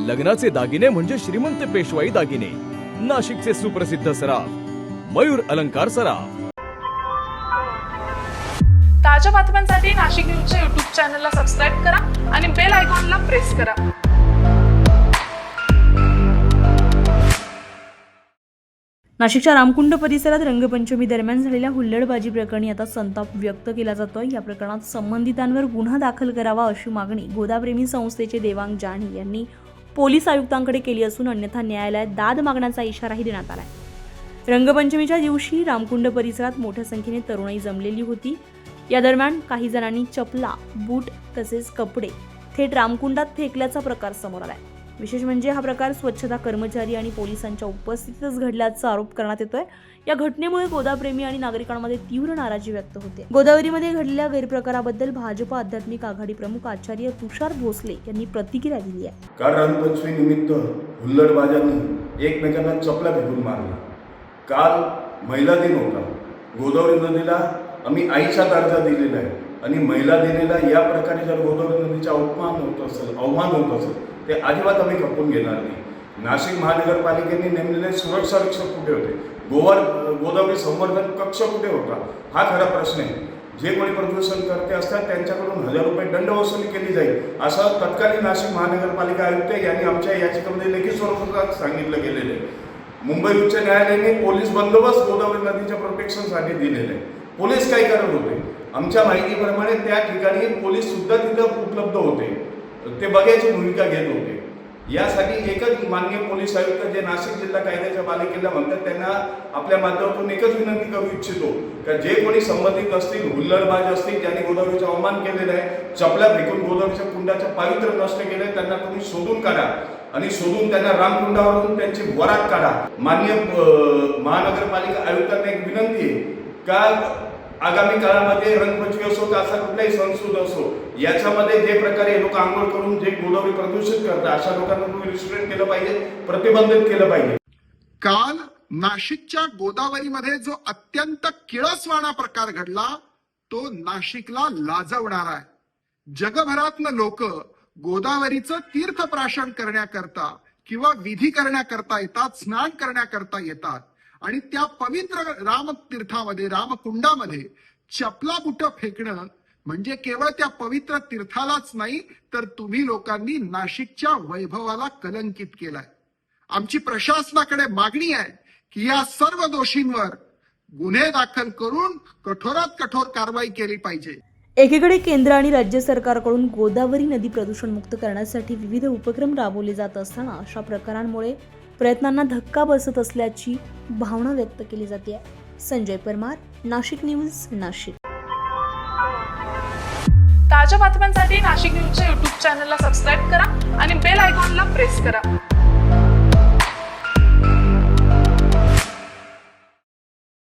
लग्नाचे दागिने म्हणजे श्रीमंत पेशवाई दागिने, नाशिकचे सुप्रसिद्ध सराफ मयूर अलंकार सराफ। ताज्या बातम्यांसाठी नाशिक न्यूजच्या YouTube चॅनलला सबस्क्राईब करा आणि बेल आयकॉनला प्रेस करा। नाशिकच्या रामकुंड परिसरात रंगपंचमी दरम्यान झालेल्या हुल्लडबाजी प्रकरणी आता संताप व्यक्त केला जातोय। या प्रकरणात संबंधितांवर गुन्हा दाखल करावा अशी मागणी गोदाप्रेमी संस्थेचे देवांग जानी यांनी पोलीस आयुक्तांकडे केली असून अन्यथा न्यायालयात दाद मागण्याचा इशाराही देण्यात आलाय। रंगपंचमीच्या दिवशी रामकुंड परिसरात मोठ्या संख्येने तरुणाई जमलेली होती। या दरम्यान काही जणांनी चपला, बूट तसेच कपडे थेट रामकुंडात फेकल्याचा प्रकार समोर आलाय। विशेष म्हणजे हा प्रकार स्वच्छता कर्मचारी आणि पोलिसांच्या उपस्थितीतच घडल्याचा आरोप करण्यात येतोय। या घटनेमुळे गोदाप्रेमी आणि नागरिकांमध्ये तीव्र नाराजी व्यक्त होते। गोदावरीमध्ये घडलेल्या गैरप्रकाराबद्दल भाजप आध्यात्मिक आघाडी प्रमुख आचार्य तुषार भोसले यांनी प्रतिक्रिया दिली आहे। काल रंगपंचमी निमित्त हुल्लडबाजांनी एकमेकांना चपला फेकून मारला। काल महिला दिन होता। गोदावरी नदीला आम्ही आईचा दर्जा दिलेला आहे आणि महिला दिलेला या प्रकारे जर गोदावरी नदीचा अवमान होत असेल ते अजिबात आम्ही खपून घेणार नाही। नाशिक महानगरपालिकेने नेमलेले सुरक्षा रक्षक कुठे होते? गोदावरी संवर्धन कक्ष कुठे होता? हा खरा प्रश्न आहे। जे कोणी प्रदूषण करते असतात त्यांच्याकडून 1000 रुपये दंड वसुली केली जाईल असं तत्कालीन नाशिक महानगरपालिका आयुक्त यांनी आमच्या याचिकेमध्ये लेखी स्वरूपात सांगितलं गेलेलं आहे। मुंबई उच्च न्यायालयाने पोलीस बंदोबस्त गोदावरी नदीच्या प्रोटेक्शनसाठी दिलेले आहे। पोलीस काय करत होते? आमच्या माहितीप्रमाणे त्या ठिकाणी पोलीस सुद्धा तिथं उपलब्ध होते, ते बघायची भूमिका घेत होते। यासाठी एकच माननीय पोलीस आयुक्त जे नाशिक जिल्हा कायद्याच्या पालिकेला म्हणतात त्यांना आपल्या माध्यमातून एकच विनंती करू इच्छितो की जे कोणी संबंधित असतील, हुल्लडबाज असतील, ज्यांनी गोदावरीचा अवमान केलेला आहे, चपला फेकून गोदावरीच्या कुंडाचं पावित्र्य नष्ट केलंय, त्यांना तुम्ही शोधून काढा आणि शोधून त्यांना रामकुंडावरून त्यांची वरात काढा। माननीय महानगरपालिका आयुक्तांना एक विनंती आहे का आगामी काळामध्ये रंगपंचमी असो का असा कुठलाही सणसूद असो याच्यामध्ये जे प्रकारे लोक आंघोळ करून जे गोदावरी प्रदूषित करतात अशा लोकांना तुम्ही रिस्ट्रिक्ट केलं पाहिजे, प्रतिबंधित केलं पाहिजे। काल नाशिकच्या गोदावरीमध्ये जो अत्यंत किळसवाणा प्रकार घडला तो नाशिकला लाजवणारा आहे। जगभरातनं लोक गोदावरीचं तीर्थप्राशन करण्याकरता किंवा विधी करण्याकरता येतात, स्नान करण्याकरता येतात आणि त्या पवित्र रामतीर्थामध्ये, रामकुंडामध्ये चपला बुट फेकणं म्हणजे केवळ त्या पवित्र तीर्थालाच नाही तर तुम्ही लोकांनी नाशिकच्या वैभवाला कलंकित केलाय। आमची प्रशासनाकडे मागणी आहे की या सर्व दोषींवर गुन्हे दाखल करून कठोरात कठोर कारवाई केली पाहिजे। एकीकडे केंद्र आणि राज्य सरकारकडून गोदावरी नदी प्रदूषणमुक्त करण्यासाठी विविध उपक्रम राबवले जात असताना अशा प्रकारांमुळे प्रयत्नांना धक्का बसत असल्याची भावना व्यक्त केली जाते। संजय परमार, नाशिक न्यूज, नाशिक। ताज्या बातम्यांसाठी नाशिक न्यूजच्या YouTube चॅनलला सबस्क्राईब करा आणि बेल आयकॉनला प्रेस करा।